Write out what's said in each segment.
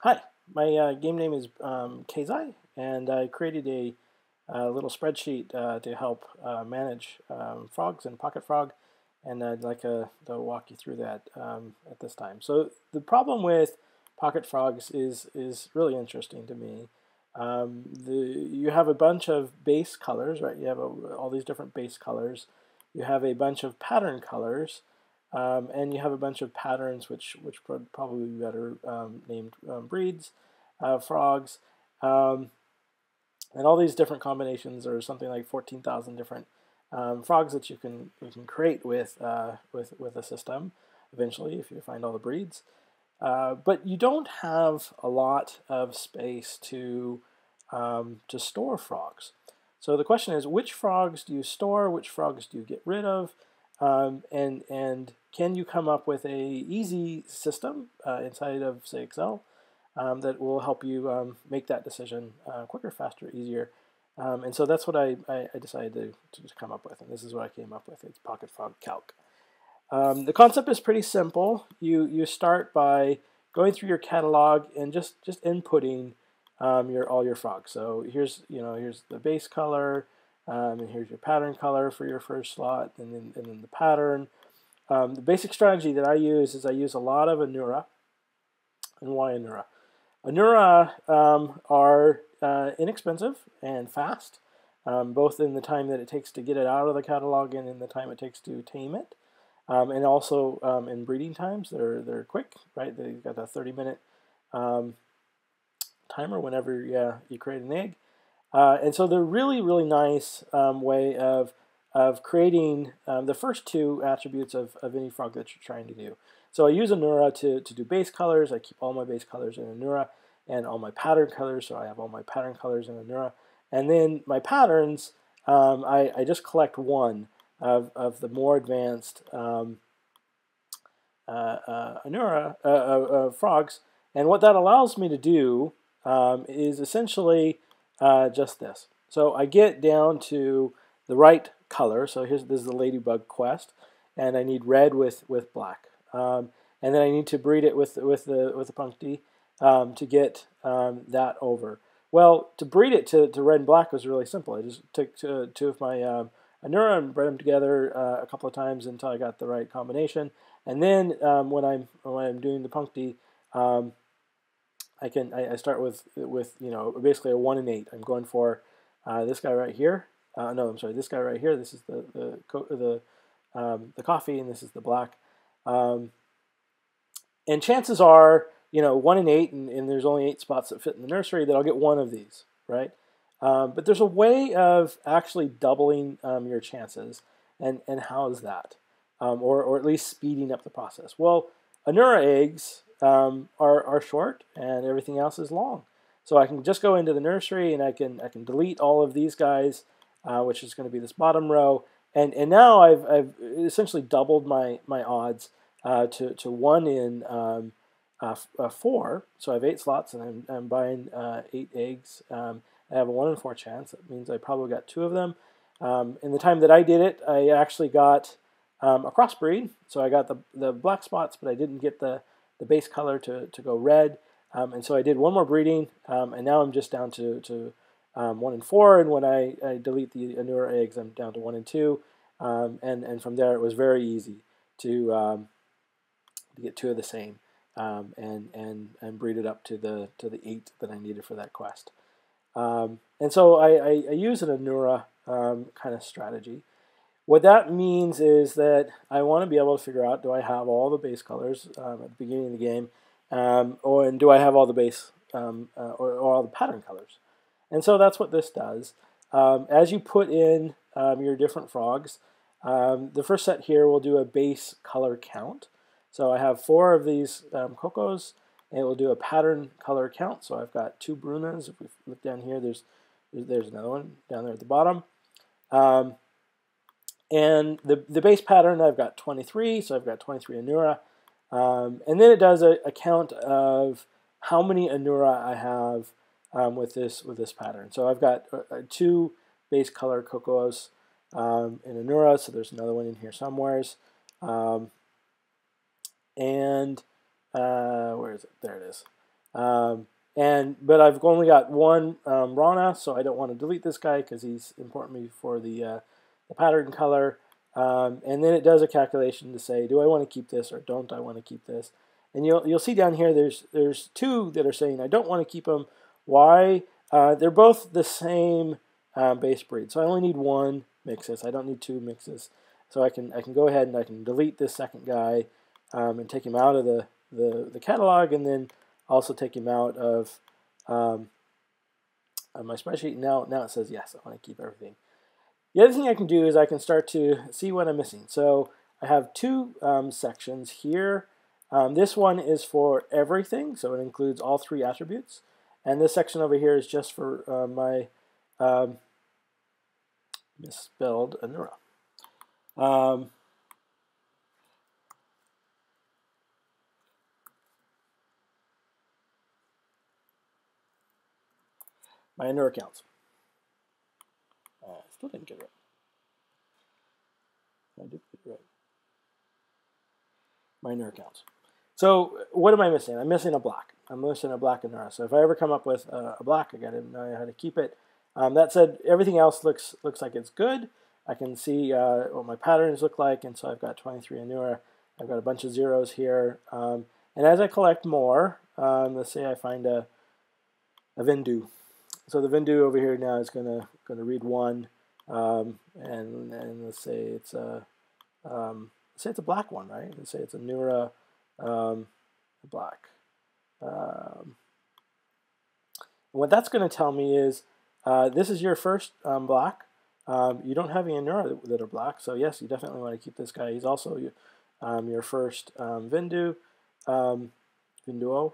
Hi, my game name is Keizai, and I created a little spreadsheet to help manage frogs and Pocket Frog, and I'd like to walk you through that at this time. So the problem with Pocket Frogs is really interesting to me. You have a bunch of base colors, right? You have all these different base colors. You have a bunch of pattern colors. And you have a bunch of patterns which probably be better named breeds, frogs, and all these different combinations are something like 14,000 different frogs that you can create with a system eventually if you find all the breeds. But you don't have a lot of space to store frogs. So the question is, which frogs do you store? Which frogs do you get rid of? And can you come up with a easy system inside of, say, Excel that will help you make that decision quicker, faster, easier? And so that's what I decided to come up with, and this is what I came up with. It's Pocket Frog Calc. The concept is pretty simple. You start by going through your catalog and just inputting all your frogs. So here's the base color. And here's your pattern color for your first slot, and then the pattern. The basic strategy that I use is I use a lot of Anura. And why Anura? Anura are inexpensive and fast, both in the time that it takes to get it out of the catalog and in the time it takes to tame it. And also in breeding times, they're quick, right? They've got a 30-minute timer whenever you create an egg. And so they're really nice way of creating the first two attributes of any frog that you're trying to do. So I use Anura to do base colors. I keep all my base colors in Anura and all my pattern colors. So I have all my pattern colors in Anura. And then my patterns, I just collect one of the more advanced Anura frogs. And what that allows me to do is essentially just this. So I get down to the right color. So this is the ladybug quest, and I need red with black, and then I need to breed it with the puncti to get that over. Well, to breed it to red and black was really simple. I just took two of my Anura and bred them together a couple of times until I got the right combination, and then when I'm doing the puncti. I start with basically a 1 in 8. I'm going for this guy right here. No, I'm sorry, this guy right here. This is the coffee, and this is the black. And chances are, 1 in 8, and there's only 8 spots that fit in the nursery, that I'll get one of these, right? But there's a way of actually doubling your chances, and how is that? Or at least speeding up the process. Well, Anura eggs are short, and everything else is long. So I can just go into the nursery, and I can delete all of these guys, which is going to be this bottom row, and now I've essentially doubled my odds to 1 in 4. So I have 8 slots, and I'm buying 8 eggs. I have a 1 in 4 chance. That means I probably got 2 of them. In the time that I did it, I actually got a crossbreed. So I got the black spots, but I didn't get the base color to go red. And so I did one more breeding, and now I'm just down to 1 in 4. And when I delete the Anura eggs, I'm down to 1 in 2. And from there, it was very easy to get 2 of the same, and breed it up to the 8 that I needed for that quest. And so I use an Anura kind of strategy. What that means is that I want to be able to figure out, do I have all the base colors at the beginning of the game, and do I have all the base or all the pattern colors? And so that's what this does. As you put in your different frogs, the first set here will do a base color count. So I have 4 of these cocos, and it will do a pattern color count. So I've got 2 Brunas. If we look down here, there's another one down there at the bottom. And the base pattern, I've got 23, so I've got 23 Anura. And then it does a count of how many Anura I have with this pattern. So I've got 2 base color cocos in Anura, so there's another one in here somewheres. And where is it? There it is. But I've only got one Rana, so I don't want to delete this guy because he's important to me for the pattern color. And then it does a calculation to say, do I want to keep this or don't I want to keep this? And you'll see down here there's two that are saying I don't want to keep them. Why? They're both the same base breed, so I only need one mixus. I don't need two mixes. So I can go ahead and I can delete this second guy and take him out of the catalog, and then also take him out of my spreadsheet. Now it says yes, I want to keep everything. The other thing I can do is I can start to see what I'm missing. So I have two sections here. This one is for everything, so it includes all three attributes. And this section over here is just for my misspelled Anura. My Anura counts. Still didn't get it right. I did get it right. My Anura counts. So what am I missing? I'm missing a black. I'm missing a black Anura. So if I ever come up with a black, I got to know how to keep it. That said, everything else looks like it's good. I can see what my patterns look like, and so I've got 23 Anura. I've got a bunch of zeros here. And as I collect more, let's say I find a Vindu. So the Vindu over here now is gonna read one, and let's say it's a black one, right? Let's say it's a Nura black. What that's going to tell me is this is your first black. You don't have any Nura that are black, so yes, you definitely want to keep this guy. He's also your first Vindu, Vinduo.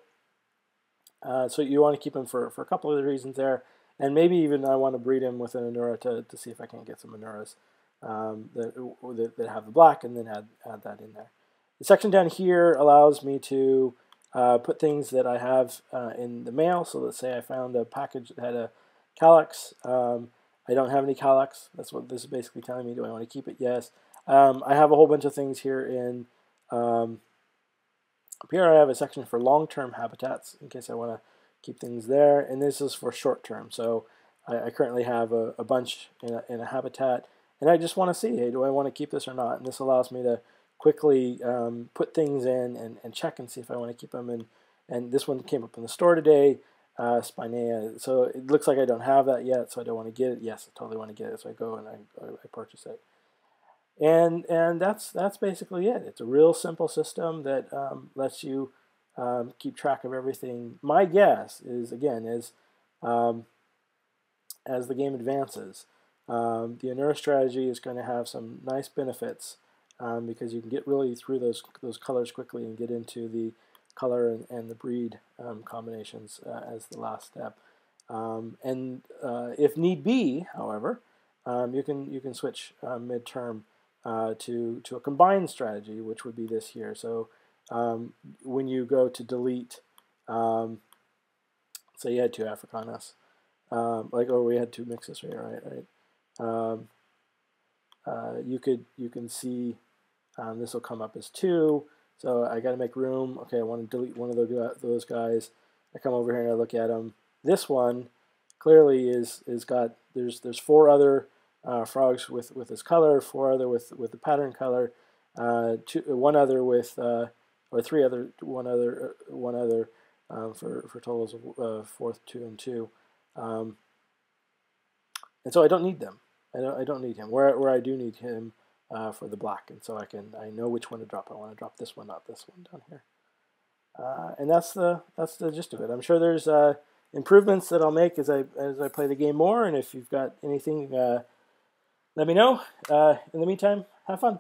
So you want to keep him for a couple of reasons there, and maybe even I want to breed him with an Anura to see if I can get some Anuras that have the black, and then add that in there. The section down here allows me to put things that I have in the mail. So let's say I found a package that had a calyx. I don't have any calyx. That's what this is basically telling me. Do I want to keep it? Yes. I have a whole bunch of things here in up here. I have a section for long-term habitats in case I want to keep things there, and this is for short-term. So I currently have a bunch in a habitat, and I just want to see, hey, do I want to keep this or not? And this allows me to quickly put things in and check and see if I want to keep them. And this one came up in the store today, Spinea. So it looks like I don't have that yet, so I don't want to get it. Yes, I totally want to get it, so I go and I purchase it. And that's basically it. It's a real simple system that lets you keep track of everything. My guess is, again, as the game advances, the Anura strategy is going to have some nice benefits because you can get really through those colors quickly and get into the color and the breed combinations as the last step. And if need be, however, you can switch midterm to a combined strategy, which would be this here. So when you go to delete, say you had two Africanas, we had two mixes right? You can see this will come up as two. So I got to make room. Okay, I want to delete one of those guys. I come over here and I look at them. This one clearly is got there's four other frogs with this color, four other with the pattern color, one other with or one other for totals of 4, 2, and 2. And so I don't need them. I don't need him. Where I do need him for the black, and so I know which one to drop. I want to drop this one, not this one down here. And that's the gist of it. I'm sure there's improvements that I'll make as I play the game more. And if you've got anything, let me know. In the meantime, have fun.